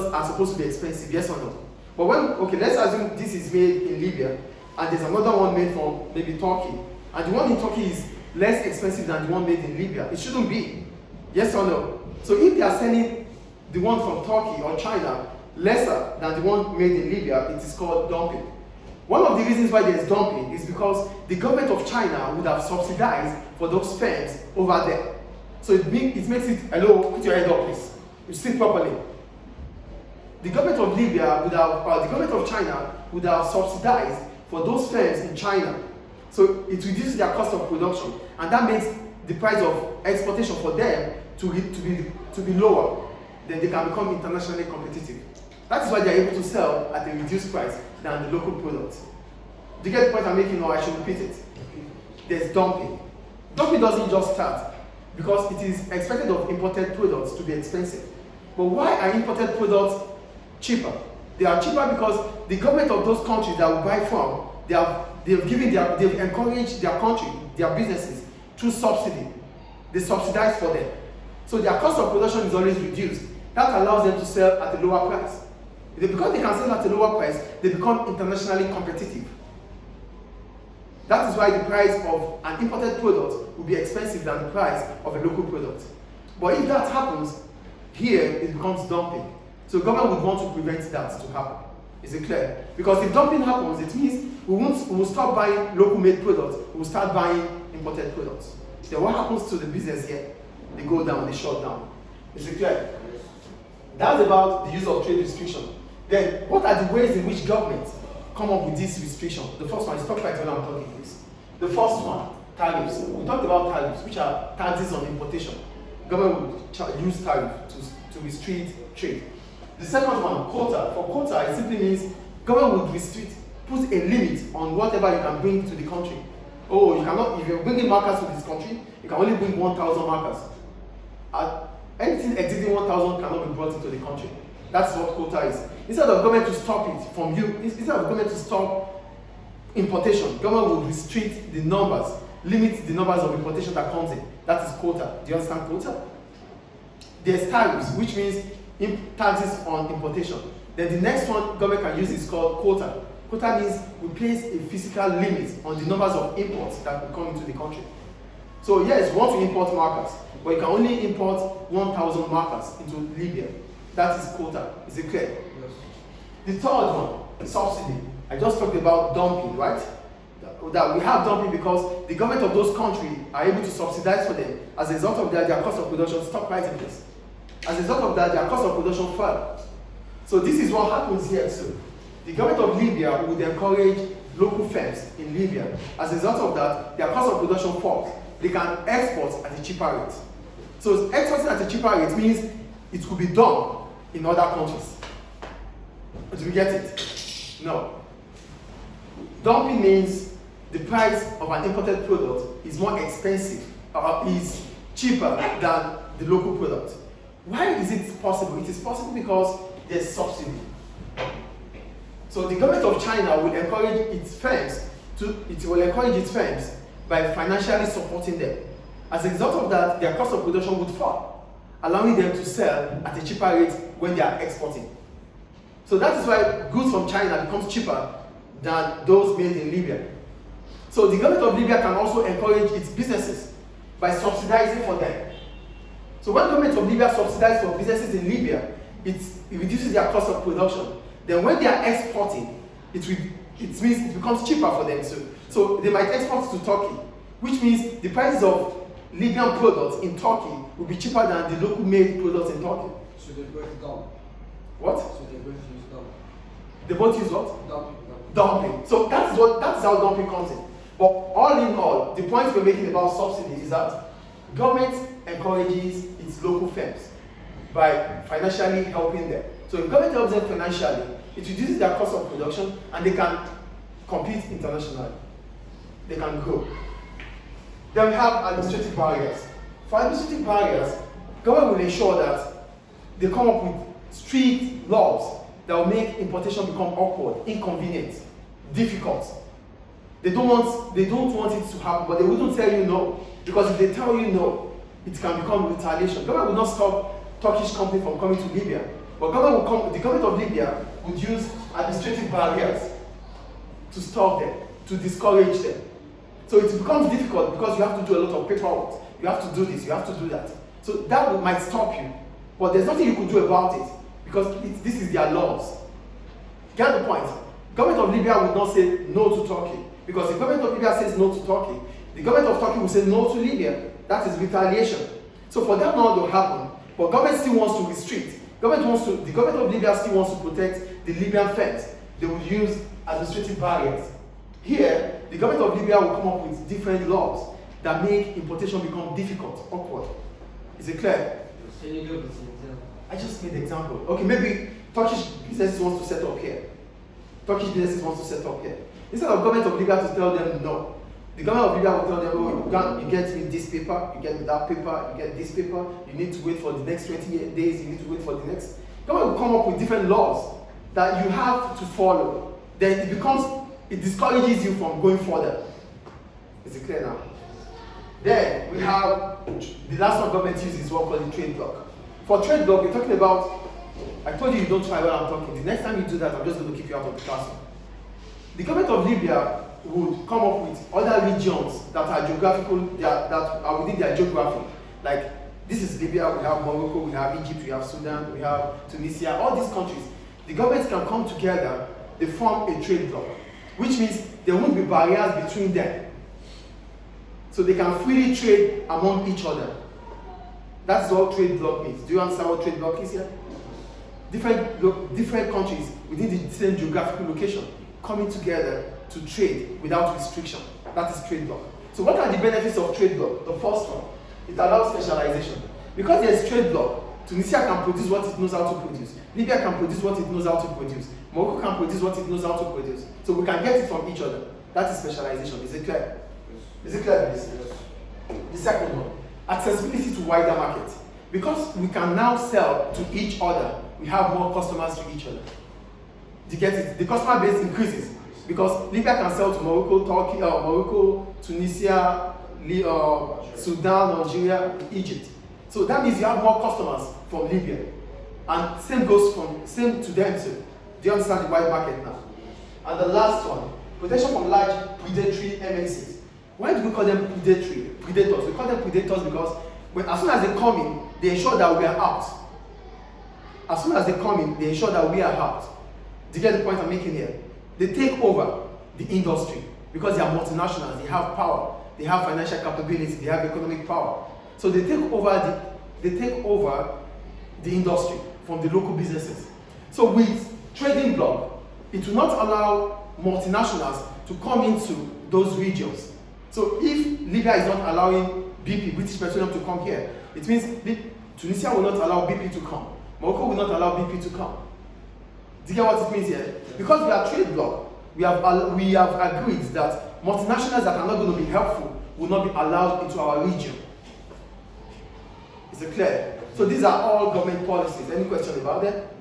are supposed to be expensive, yes or no? But okay, let's assume this is made in Libya, and there's another one made from maybe Turkey, and the one in Turkey is less expensive than the one made in Libya. It shouldn't be, yes or no? So if they are selling the one from Turkey or China lesser than the one made in Libya, it is called dumping. One of the reasons why there is dumping is because the government of China would have subsidized for those firms over there. So it makes it, hello, put your head up please, you sit properly. The government of Libya would have, the government of China would have subsidized for those firms in China. So it reduces their cost of production, and that makes the price of exportation for them to be lower. Then they can become internationally competitive. That is why they are able to sell at a reduced price than the local product. Do you get the point I'm making, or I should repeat it? There's dumping. Dumping doesn't just start because it is expected of imported products to be expensive. But why are imported products cheaper? They are cheaper because the government of those countries that we buy from, they've encouraged their country, their businesses through subsidy. They subsidize for them. So their cost of production is always reduced. That allows them to sell at a lower price. Because they can sell at a lower price, they become internationally competitive. That is why the price of an imported product will be expensive than the price of a local product. But if that happens, here it becomes dumping. So government would want to prevent that to happen. Is it clear? Because if dumping happens, it means we will stop buying local made products, we will start buying imported products. Then what happens to the business here? They go down, they shut down. Is it clear? That's about the use of trade restriction. Then, what are the ways in which governments come up with this restriction? The first one is talk right when I'm talking, please. The first one, tariffs. We talked about tariffs, which are taxes on importation. Government would use tariff to restrict trade. The second one, quota. For quota, it simply means government would put a limit on whatever you can bring to the country. Oh, you cannot, if you're bringing markers to this country, you can only bring 1,000 markers. Anything exceeding 1,000 cannot be brought into the country. That's what quota is. Instead of government to stop it from you, instead of government to stop importation, government will restrict the numbers, limit the numbers of importation that comes in. That is quota. Do you understand quota? There's tariffs, which means taxes on importation. Then the next one government can use is called quota. Quota means we place a physical limit on the numbers of imports that will come into the country. So yes, we want to import markers, but you can only import 1,000 markers into Libya. That is quota. Is it clear? Yes. The third one, subsidy. I just talked about dumping, right? That we have dumping because the government of those countries are able to subsidize for them. As a result of that, their cost of production stop rising, please. As a result of that, their cost of production fell. So this is what happens here too. The government of Libya would encourage local firms in Libya. As a result of that, their cost of production falls. They can export at a cheaper rate. So exporting at a cheaper rate means it could be done in other countries. Do we get it? No. Dumping means the price of an imported product is more expensive or is cheaper than the local product. Why is it possible? It is possible because there's subsidy. So the government of China will encourage its firms by financially supporting them. As a result of that, their cost of production would fall, allowing them to sell at a cheaper rate when they are exporting. So that is why goods from China becomes cheaper than those made in Libya. So the government of Libya can also encourage its businesses by subsidizing for them. So when the government of Libya subsidizes for businesses in Libya, it reduces their cost of production. Then when they are exporting, it means it becomes cheaper for them too. So they might export to Turkey, which means the prices of Libyan products in Turkey will be cheaper than the local made products in Turkey. So they both dump. What? So they both use dump. They both use what? Dumping. Dumping. So that's how dumping comes in. But all in all, the point we're making about subsidy is that government encourages its local firms by financially helping them. So if government helps them financially, it reduces their cost of production and they can compete internationally. They can grow. Then we have administrative barriers. For administrative barriers, government will ensure that they come up with strict laws that will make importation become awkward, inconvenient, difficult. They don't want it to happen, but they wouldn't tell you no. Because if they tell you no, it can become retaliation. Government will not stop Turkish companies from coming to Libya, But the government of Libya would use administrative barriers to stop them, to discourage them. So it becomes difficult because you have to do a lot of paperwork. You have to do this, you have to do that. So that might stop you. But there's nothing you can do about it because this is their laws. Get the point? Government of Libya would not say no to Turkey. Because if the government of Libya says no to Turkey, the government of Turkey will say no to Libya. That is retaliation. So for that not to happen, but government still wants to restrict. The government of Libya still wants to protect the Libyan fence. They will use administrative barriers. Here, the government of Libya will come up with different laws that make importation become difficult, awkward. Is it clear? I just made an example. Okay, maybe Turkish businesses want to set up here. Turkish businesses want to set up here. Instead of government of Libya to tell them no, the government of Libya will tell them, oh, you get me this paper, you get me that paper, you get this paper, you need to wait for the next 20 days, you need to wait for the next. Government will come up with different laws that you have to follow. Then it discourages you from going further. Is it clear now? Then we have the last one government uses what we call the trade block. For trade block, we're talking about, I told you don't try while I'm talking. The next time you do that, I'm just going to kick you out of the classroom. The government of Libya would come up with other regions that are geographical, that are within their geography. Like, this is Libya, we have Morocco, we have Egypt, we have Sudan, we have Tunisia, all these countries. The governments can come together, they form a trade block, which means there won't be barriers between them. So they can freely trade among each other. That's what trade block means. Do you understand what trade block is here? Different countries within the same geographical location coming together to trade without restriction. That is trade block. So what are the benefits of trade block? The first one, it allows specialization. Because there is trade block, Tunisia can produce what it knows how to produce. Libya can produce what it knows how to produce. Morocco can produce what it knows how to produce. So we can get it from each other. That is specialization. Is it clear? Is it clear, please? The second one, accessibility to wider market. Because we can now sell to each other, we have more customers to each other. Do you get it? The customer base increases because Libya can sell to Morocco, Turkey, Morocco, Tunisia, Sudan, Algeria, Egypt. So that means you have more customers from Libya. And same to them too. Do you understand the wide market now? And the last one, protection from large predatory MNCs. Why do we call them predators? We call them predators because as soon as they come in, they ensure that we are out. As soon as they come in, they ensure that we are out. Do you get the point I'm making here? They take over the industry because they are multinationals, they have power, they have financial capability, they have economic power. So they take over the industry from the local businesses. So with trading block, it will not allow multinationals to come into those regions. So if Libya is not allowing BP, British Petroleum, to come here, it means Tunisia will not allow BP to come. Morocco will not allow BP to come. Do you get what it means here? Because we are trade bloc, we have agreed that multinationals that are not going to be helpful will not be allowed into our region. Is it clear? So these are all government policies. Any question about that?